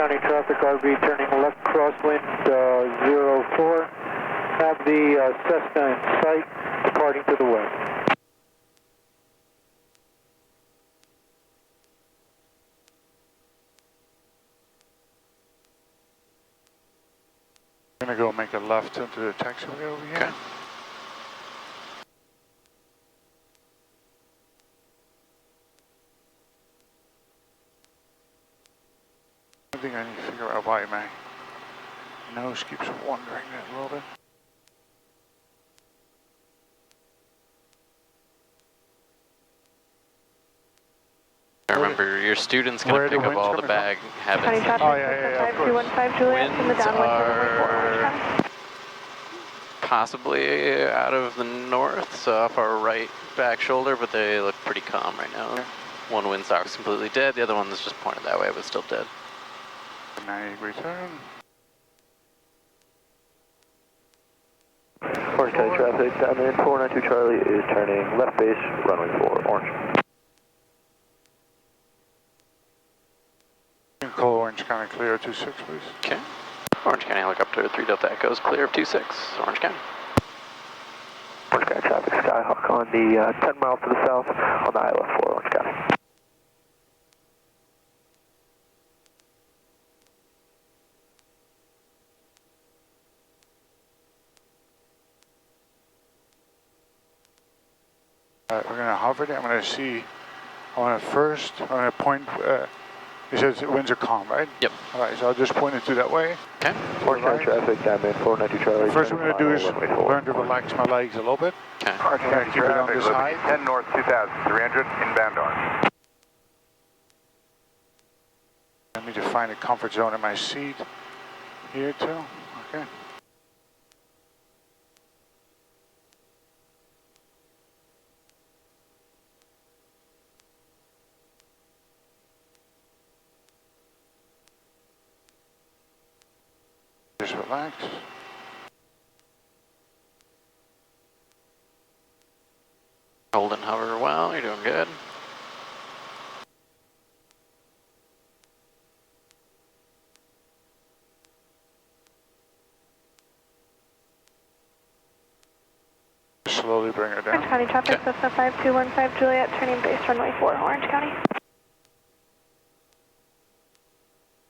County traffic, RV turning left crosswind 04. Have the Cessna in sight, departing to the west. I'm gonna go make a left into the taxiway over here. Okay. I think I need to figure out why my nose keeps wandering a little bit. Remember, your student's going to pick up all the bag habits. Oh, yeah, of course. 5215 Juliet from the Winds downwind to runway 4 are Orange County. possibly out of the north, so off our right back shoulder, but they look pretty calm right now. Okay. One windsock's completely dead, the other one is just pointed that way, but still dead. 90-degree turn. Orange County traffic, downwind 492 Charlie is turning left base, runway 4 Orange. Call Orange County clear 26, please. Okay. Orange County helicopter 3 Delta Echoes clear of 26, Orange County. Orange County traffic, Skyhawk on the 10 miles to the south on the ILF 4 Orange County. Alright, we're gonna hover there. I'm gonna see. I want to first. I'm gonna point. It says winds are calm, right? Yep. Alright, so I'll just point it to that way. Okay. Orange County traffic, downwind 492 Charlie. First we're gonna do is learn to relax my legs a little bit. Okay. Orange County keep it on traffic, this high. 10 north 2300, inbound orange. I need to find a comfort zone in my seat here too. Okay. Just relax. Hold and hover well, you're doing good. Slowly bring her Orange down. County traffic, Cessna 5215 Juliet, turning base runway 4 Orange County.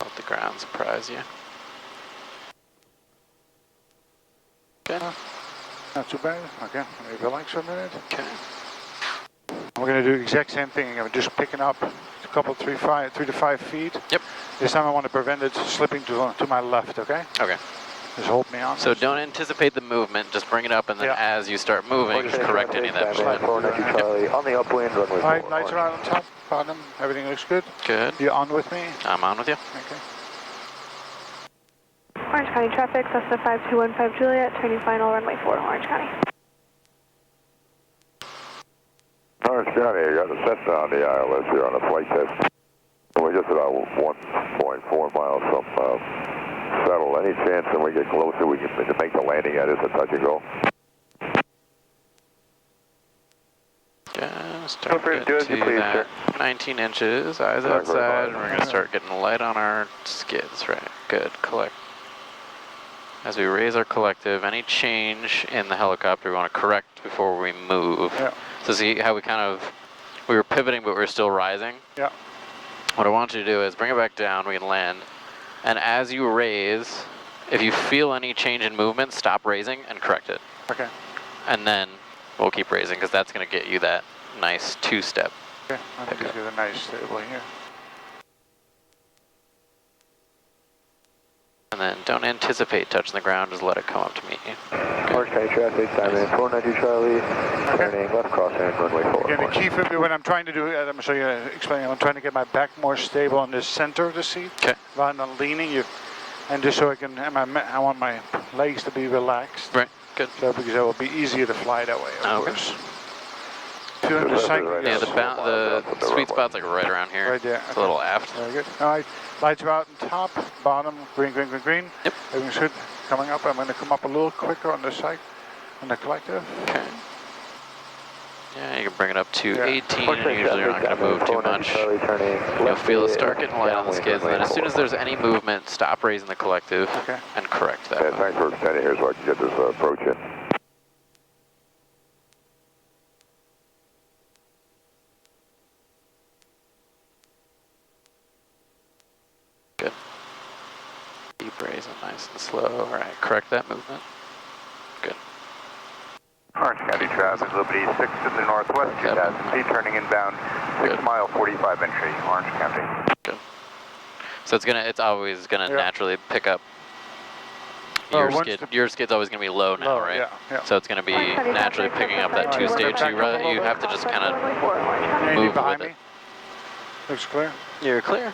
Let the ground surprise you. Okay. Not too bad. Okay. Let me relax for a minute. Okay. We're going to do the exact same thing. I'm just picking up a couple, 3 to 5 feet. Yep. This time I want to prevent it slipping to my left, okay? Okay. Just hold me on So this. don't anticipate the movement, just bring it up, and then Yeah. as you start moving, just correct any of that movement. 492 Charlie on the upwind, runway 4 Alright, lights are Orange. out on top, bottom. Everything looks good. Good. You on with me? I'm on with you. Okay. Orange County traffic, Cessna 5215 Juliet, turning final runway 4 Orange County. Orange County, I got a Cessna on the ILS here on a flight test. We're just about 1.4 miles from settle. Any chance when we get closer we can make the landing at us a touch and go? Yeah, start free to to do as get you to please, that 19 inches, eyes Right, outside, right. and we're going to start getting light on our skids, right? Good, collect. As we raise our collective, any change in the helicopter we want to correct before we move. Yeah. So see how we were pivoting but we were still rising? Yeah. What I want you to do is bring it back down, we can land, and as you raise, if you feel any change in movement, stop raising and correct it. Okay. And then we'll keep raising because that's going to get you that nice 2-step. Okay. Let me just get a nice stable here. And then don't anticipate touching the ground, just let it come up to meet you. Orange County traffic, diamond 492 Charlie, turning left crossing runway 4. Again, the key for me when I'm trying to do it, I'm going to show you, explaining, I'm trying to get my back more stable in the center of the seat. Okay. Rather than leaning, and just so I can, I want my legs to be relaxed. Right, good. So because it will be easier to fly that way, of Okay. course. Feeling the cycle. Yeah, the sweet spot's like right around here. Right there. It's a little aft. Very good. All right, lights are out on top, bottom, green, green, green, green. Yep. Everything's good. Coming up, I'm going to come up a little quicker on the side, on the collective. Okay. Yeah, you can bring it up to Yeah. 18, and usually you're not going to move too much. You'll feel it start getting light on the skids, and then as soon as there's any movement, stop raising the collective and correct that. Yeah, thanks for extending here so I can get this approach in. Good. Deep raising, nice and slow. All right, correct that movement. Good. Orange County traffic, Liberty 6 to the northwest, 2000 feet, turning inbound, 6 mile 45 entry, Orange County. Good. So it's always gonna naturally pick up. Your skid's always gonna be low now, right? Yeah. So it's gonna be naturally picking up that two-stage. So you have to just kind of move behind with me. it. Looks clear. You're clear.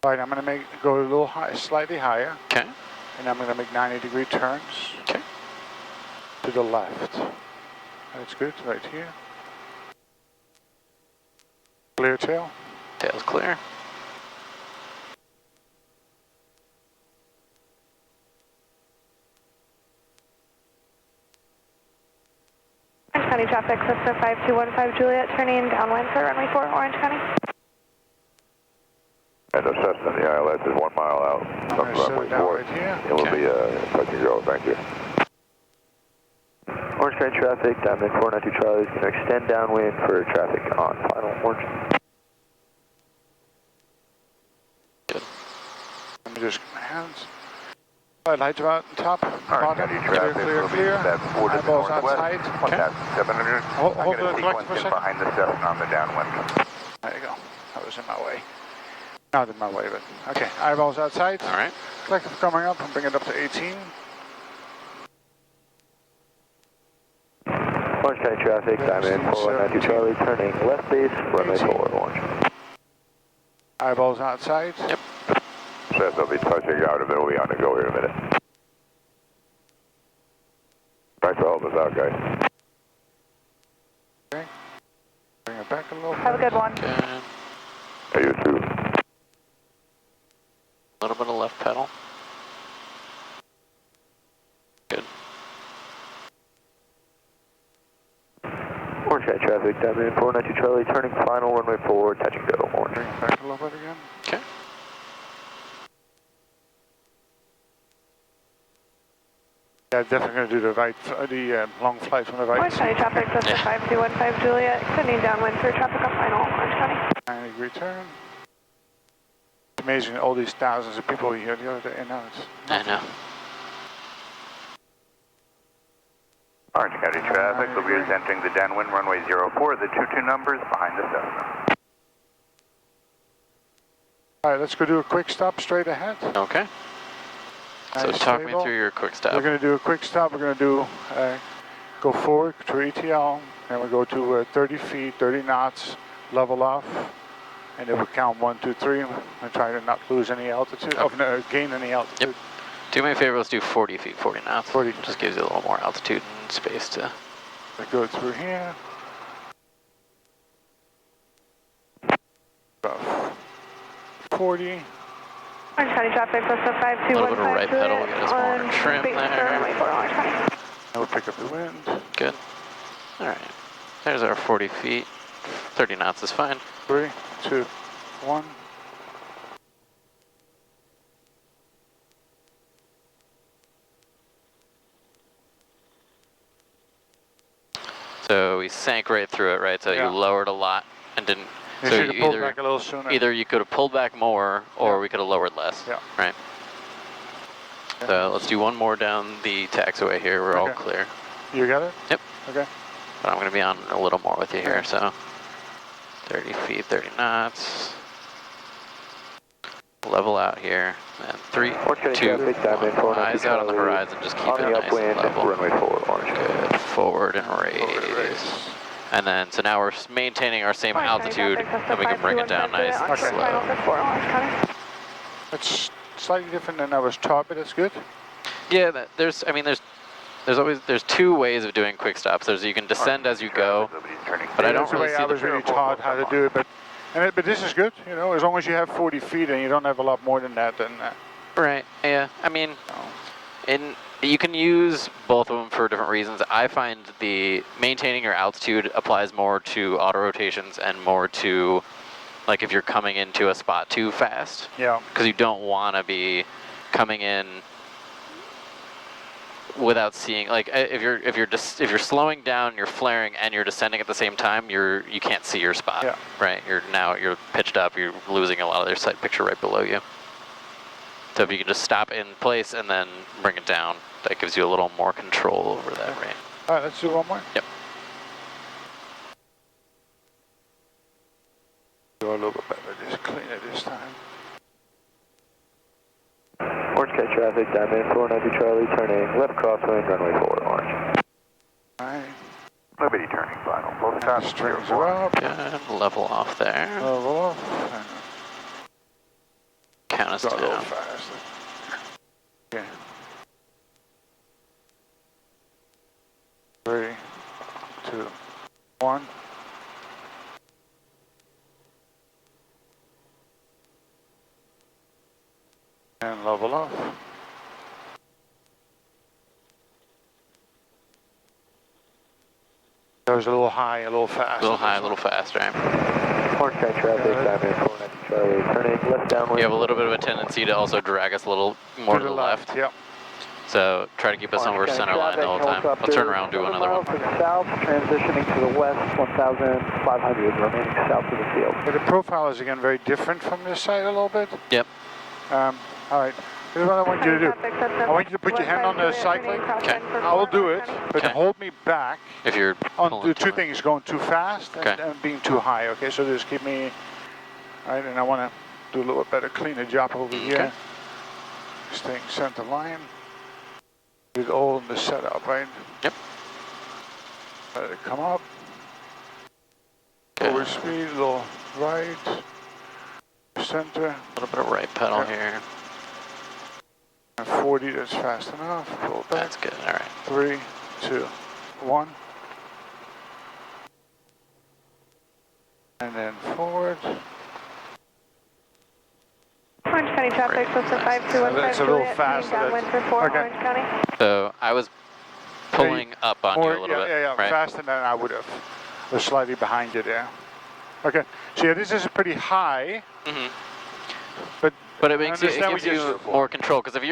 All right, I'm going to go a little high, slightly higher, Okay. and I'm going to make 90-degree turns Okay. to the left. That's good, right here. Clear tail. Tail's clear. Orange County traffic, Cessna 5215 Juliet, turning downwind for runway 4, Orange County. And the Cessna, the ILS is 1 mile out from runway 4. Right here. It will be touch and go, thank you. Orange County traffic, downwind 492 Charlie is going to extend downwind for traffic on final orange. Good. Let me just get my hands. All right, lights are out on top. Orange County traffic, Clear. that's 4 to the Eyeballs northwest, outside. 1700. Hold I'm the going to collector sequence for a in second. behind the Cessna on the downwind. There you go. That was in my way. Not in my way, but okay. Eyeballs outside. All right. Collective coming up. and bring it up to 18. Orange County traffic, diamond 492 Charlie, turning left base, runway 4, orange. Eyeballs outside. Yep. Cessna will be touching out, and then we'll be on the go here in a minute. Thanks for helping us out, guys. Okay. Bring it back a little. Have a good one. Good. Hey, you too. A little bit of left pedal. Good. Orange County traffic, diamond 492 Charlie, turning final, runway 4, touch and go, orange. Bring it back a little bit again. Okay. Yeah, definitely going to do the long flight from the right. Orange County traffic, Cessna 5215 Juliet, extending downwind for traffic on final, Orange County. 90-degree turn. It's amazing all these thousands of people here the other day, and now it's I know. Orange County traffic, Liberty is entering the downwind, runway 04, the 22 numbers behind the Cessna. All right, let's go do a quick stop straight ahead. Okay. So Nice, talk me stable. through your quick stop. We're going to do a quick stop. We're going to do go forward to ETL, and we go to 30 feet, 30 knots, level off, and then we count 1, 2, 3, and try to not lose any altitude, gain any altitude. Yep. Do me a favor, let's do 40 feet, 40 knots. 40. Just gives you a little more altitude and space to... We go through here. About 40. Orange County traffic, Cessna A little bit of right 5215 pedal, Juliet, get us more on trim base for there. runway 4, Orange County. And we'll pick up the wind. Good. All right. There's our 40 feet. 30 knots is fine. 3, 2, 1. So we sank right through it, right? So Yeah. you lowered a lot and didn't... You so should have pulled back a little sooner. Either you could have pulled back more, or we could have lowered less. Yeah. Right. Yeah. So let's do one more down the taxiway here. We're all Okay. clear. You got it? Yep. Okay. But I'm going to be on a little more with you here. So 30 feet, 30 knots. Level out here. And 3, 2, 1. Eyes out on the horizon. Just keep it nice and level. Runway 4, orange. Good. Forward and raise. And then, so now we're maintaining our same altitude, and we can bring it down nice and Okay. slow. It's slightly different than I was taught, but it's good. Yeah, there's two ways of doing quick stops. There's you can descend as you go, but I don't That's the really way see I was really taught how to do it, but But this is good, you know, as long as you have 40 feet and you don't have a lot more than that, then... Right, yeah. I mean, you can use both of them for different reasons. I find the maintaining your altitude applies more to auto rotations and more to, like, if you're coming into a spot too fast. Yeah. Because you don't want to be coming in without seeing, like, if you're slowing down, you're flaring, and you're descending at the same time, you can't see your spot. Yeah. Right. You're pitched up. You're losing a lot of their sight picture right below you. So if you can just stop in place and then bring it down, that gives you a little more control over that range. All right, let's do one more. Yep. Do a little bit better. Just clean it this time. Orange County traffic, diamond 490 Charlie, turning left crosswind, runway 4, orange. All right. Liberty turning final. Full stop. Strings are up. Good. Level off there. Level off. Count us Go a little down. faster. Okay. 3, 2, 1. And level off. That was a little high, a little fast. A little high, a little fast, right? Orange County traffic, diamond 490 Charlie, turning left downwind. You have a little bit of a tendency to also drag us a little more to the left. Yep. So try to keep us over center line the whole time. I'll turn around and do another one. To the south, transitioning to the west, 1,500, remaining south of the field. But the profile is again very different from this side a little bit. Yep. All right. Here's what I want you to do. I want you to put your hand on the cycling. Okay. I will do it, but Okay. hold me back If you're on pulling the too two much. things, going too fast and, Okay. and being too high. Okay, so just keep me, all right, and I want to do a little better, cleaner job over here. Staying center line. It's all in the setup, right? Yep. Let it come up. Okay. Over speed, a little right. Center. A little bit of right pedal Yeah. here. And 40, that's fast enough. Pull back. That's good. All right. 3, 2, 1. And then forward. Orange County traffic, Great. Cessna Nice. 5215 It's a little Juliet, fast, turning downwind for 4, okay. Orange County. So I was pulling up on you a little bit. Yeah, right? faster than I would have. I was slightly behind you there. Okay, so yeah, this is pretty high, Mm-hmm. but it makes I it understand gives what you you're- more control, because if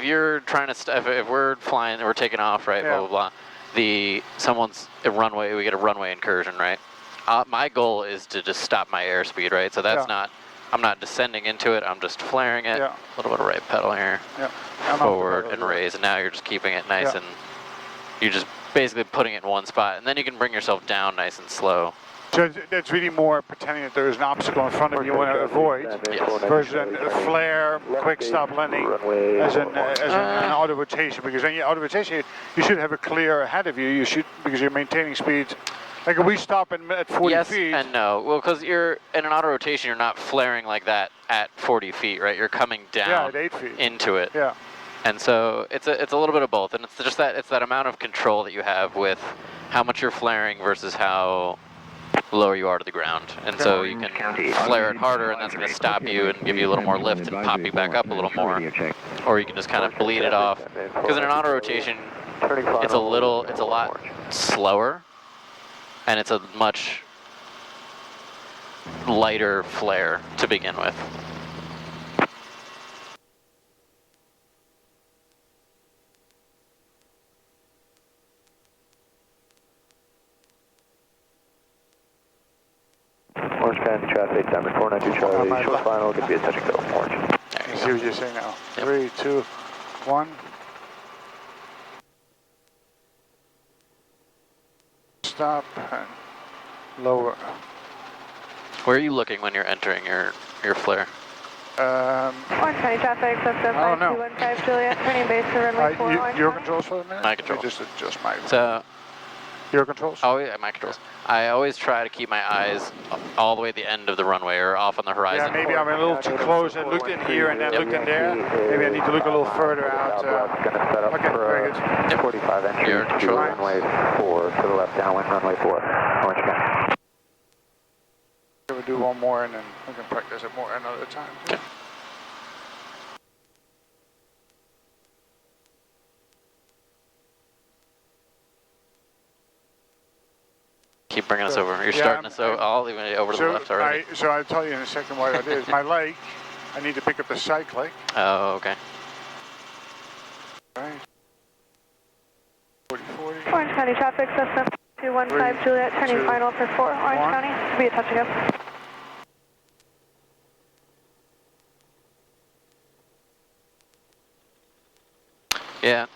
you're trying to if we're flying, we're taking off, right? Yeah. Blah blah blah. Someone's a runway. We get a runway incursion, right? My goal is to just stop my airspeed, right? So that's not. I'm not descending into it. I'm just flaring it. Yeah. A little bit of right pedal here. Yeah. I'm off the Forward pedal, and yeah. raise, and now you're just keeping it nice Yeah. and you're just basically putting it in one spot, and then you can bring yourself down nice and slow. So it's really more pretending that there is an obstacle in front of you want to avoid, versus a flare, quick stop landing as an auto rotation. Because in your auto rotation, you should have a clear ahead of you. You should, because you're maintaining speed. Like if we stop at 40 yes feet. Yes and no. Well, because you're in an auto rotation, you're not flaring like that at 40 feet, right? You're coming down at 8 feet. into it. Yeah. And so it's a little bit of both, and it's just that amount of control that you have with how much you're flaring versus how lower you are to the ground. And so you can flare it harder, and that's going to stop you and give you a little more lift and pop you back up a little more. Or you can just kind of bleed it off. Because in an auto rotation, it's a lot slower, and it's a much lighter flare to begin with. Orange County traffic, diamond 492 Charlie, short final, could be a touch and go, orange. I see what you're saying now. 3, 2, 1. Stop and lower. Where are you looking when you're entering your flare? Orange County traffic, Cessna 5215 Juliet, turning base to runway 4, Orange your County. controls for the minute? My controls. Just adjust my. So, your controls? oh yeah, my controls. I always try to keep my eyes all the way at the end of the runway or off on the horizon. Yeah, maybe I'm a little too close. I looked in here and then looked in there. Maybe I need to look a little further out. Going to set up Okay, very good. Yep. 45 entry Your to control. runway 4, to the left downwind, runway 4, Orange County. we'll do one more and then we can practice it more another time. Okay. Keep bringing us over. You're starting us all even over to the left already. So I'll tell you in a second why that is. My leg, I need to pick up the cyclic. Oh, okay. Right. 40. Orange County traffic, system 215 Juliet, turning final for 4, Orange County. Be a touch ago. Yeah,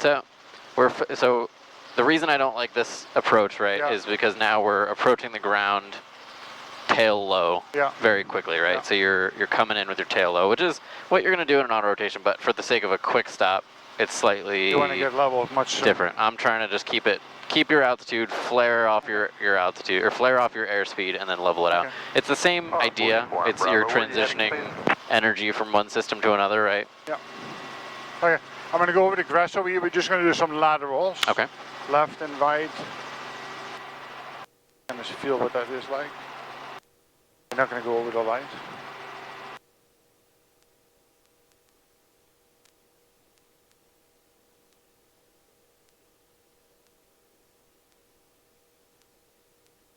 so the reason I don't like this approach, right, is because now we're approaching the ground tail low very quickly, right? So you're coming in with your tail low, which is what you're going to do in an auto rotation, but for the sake of a quick stop, it's slightly you want to get level much different. I'm trying to just keep your altitude, flare off your altitude, or flare off your airspeed, and then level it out. It's the same idea. It's you're transitioning energy from one system to another, right? Yeah. Okay, I'm going to go over the grass over here. We're just going to do some laterals. Okay. Left and right. And just feel what that is like. We're not going to go over the light.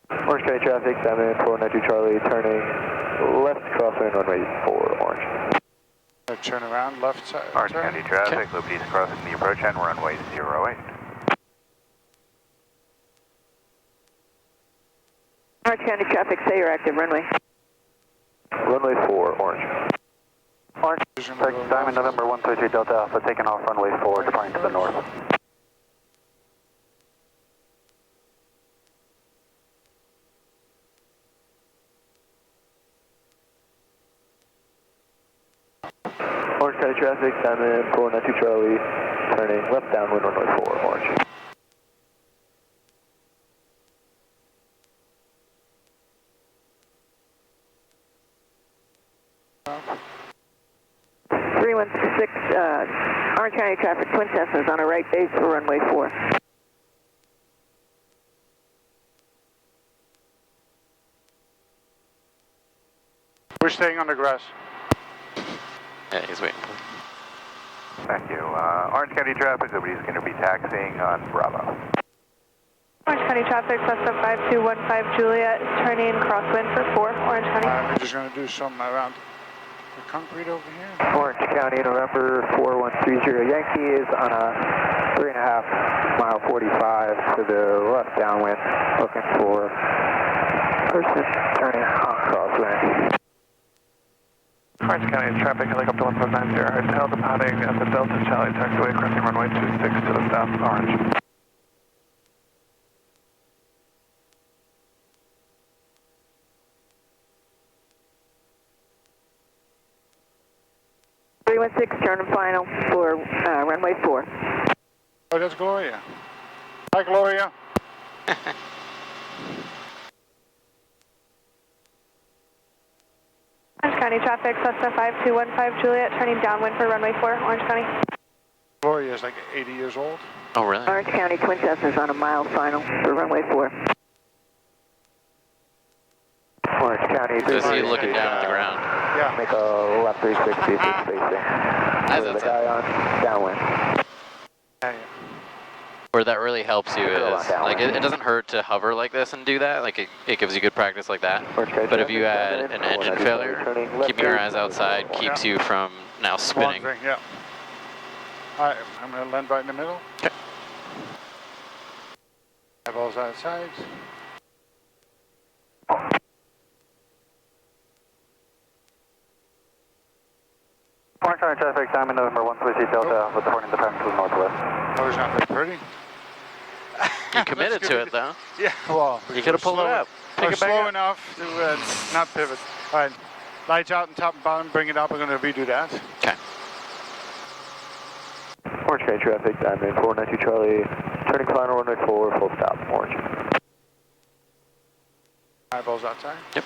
Orange County traffic, Diamond 492 Charlie, turning left crosswind runway 4, Orange. Turn around, left side. Orange County traffic, Liberty's crossing the approach end, runway 08. Orange County traffic, say you're active, runway. Runway 4, Orange. Orange, Diamond November 133 Delta Alpha, taking off runway 4, departing to the north. Orange County traffic, Diamond 492 Charlie, turning left downwind runway 4, Orange. Orange County traffic, Twin Cessnas on a right base for runway 4. We're staying on the grass. Yeah, he's waiting. Thank you. Orange County traffic, Liberty's going to be taxiing on Bravo. Orange County traffic, Cessna 5215 Juliet, turning crosswind for 4, Orange County. We're just going to do some around the concrete over here. Orange County, November 4130 Yankee is on a 3.5 mile 45 to the left downwind, looking for person turning on crosswind. Orange County traffic, helicopter 1590, hotel departing at the Delta Charlie taxiway, crossing runway 26 to the south, Orange. Turn and final for runway 4. Oh, that's Gloria. Hi, Gloria. Orange County traffic, Cessna 5215 Juliet, turning downwind for runway 4, Orange County. Gloria is like 80 years old. Oh, really? Orange County Twin Cessnas on a mile final for runway 4. Orange County. Is he looking down at the ground? Yeah. Make a left 360 for spacing. The guy on downwind. Where that really helps you is, like, it doesn't hurt to hover like this and do that. Like, it gives you good practice like that. But if you add an engine failure, keeping your eyes outside keeps you from now spinning. Yeah. All right, I'm going to land right in the middle. Okay. Eyeballs outside. Orange County traffic, Diamond November 133 Delta Alpha, departing to the northwest. That was not very pretty. You committed to it, though. Yeah, well. You could have pulled it up. Pick it back slow up. enough to not pivot. All right, lights out and top and bottom, bring it up. We're going to redo that. Okay. Orange County traffic, Diamond 492 Charlie, turning final runway 4, full stop, Orange. Eyeballs outside. Yep.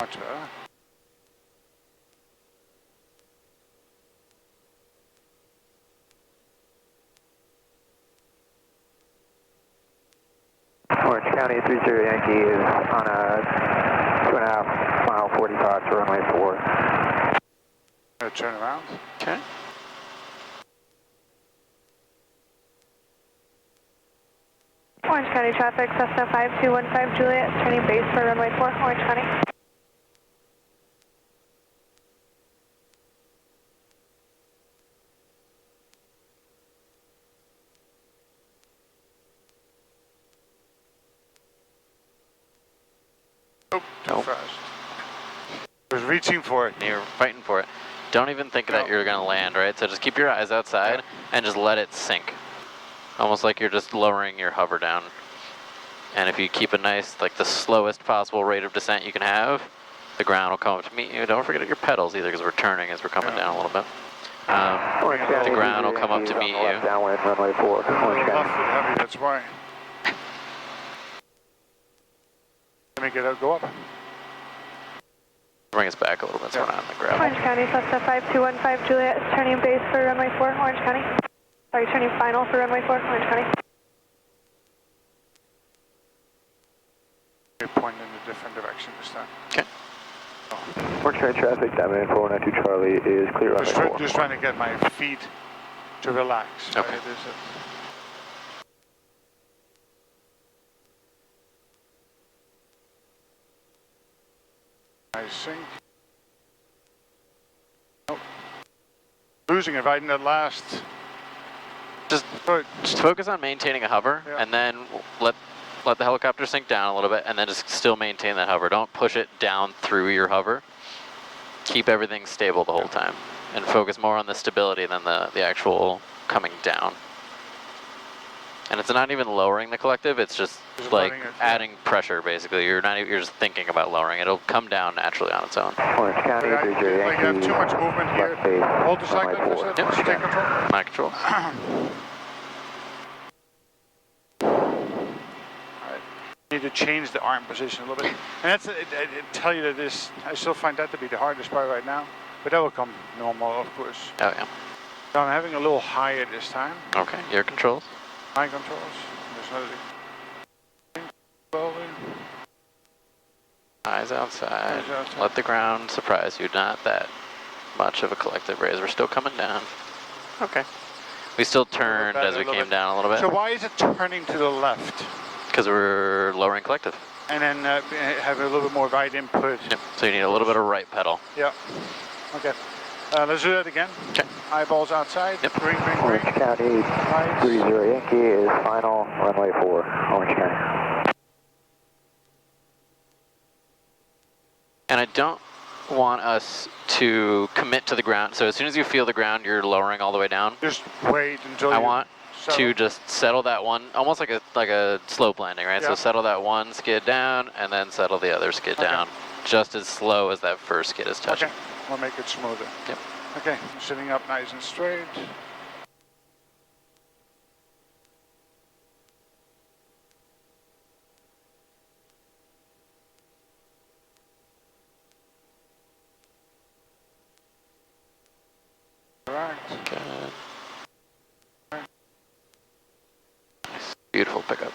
Much better. Orange County 30 Yankee is on a 2.5 mile 45 to runway 4. Turn around. Okay. Orange County traffic, Cessna 5215 Juliet, turning base for runway 4, Orange County. Oh, too fast. I was reaching for it. You're fighting for it. Don't even think that you're going to land, right? So just keep your eyes outside and just let it sink. Almost like you're just lowering your hover down. And if you keep a nice, like the slowest possible rate of descent you can have, the ground will come up to meet you. Don't forget your pedals either, because we're turning as we're coming down a little bit. The ground will come up to meet you. Downwind, runway 4, Orange County. Left foot heavy, that's why. Let me get it, go up. Bring us back a little bit so we're not on the gravel. Orange County, Cessna 5215 Juliet, turning base for runway 4, Orange County. Sorry, turning final for runway 4, Orange County. Point in a different direction this time. Okay. Orange County traffic, Diamond 492 Charlie is clear runway 4. Just trying to get my feet to relax. Okay. Nice sink. Nope. Losing it right in the last. Just focus on maintaining a hover, and then let the helicopter sink down a little bit, and then just still maintain that hover. Don't push it down through your hover. Keep everything stable the whole time, and focus more on the stability than the actual coming down. And it's not even lowering the collective; it's just like adding pressure. Basically, you're just thinking about lowering it. It'll come down naturally on its own. Orange County, Like you have too much movement here. Hold the cycle. Yep. Take control. My control. Need to change the arm position a little bit, and that's I tell you that this. I still find that to be the hardest part right now, but that will come normal, of course. Oh yeah. So I'm having a little higher this time. Okay, your controls. My controls. There's another. Slowly. Eyes outside. Eyes outside. Let the ground surprise you. Not that much of a collective raise. We're still coming down. Okay. We still turned as we came down a little bit. So why is it turning to the left? Because we're lowering collective. And then have a little bit more right input. Yep. So you need a little bit of right pedal. Yeah. Okay. Let's do that again. Okay. Eyeballs outside. Yep. Green, green, green. Orange County 30 Yankee is final, runway 4, Orange County. And I don't want us to commit to the ground. So as soon as you feel the ground, you're lowering all the way down. Just wait until I want to just settle that one, almost like a slope landing, right? Yeah. So settle that one skid down, and then settle the other skid down, just as slow as that first skid is touching. Okay, we'll make it smoother. Yep. Okay, I'm sitting up nice and straight. Right. Good. Nice. Beautiful pickup.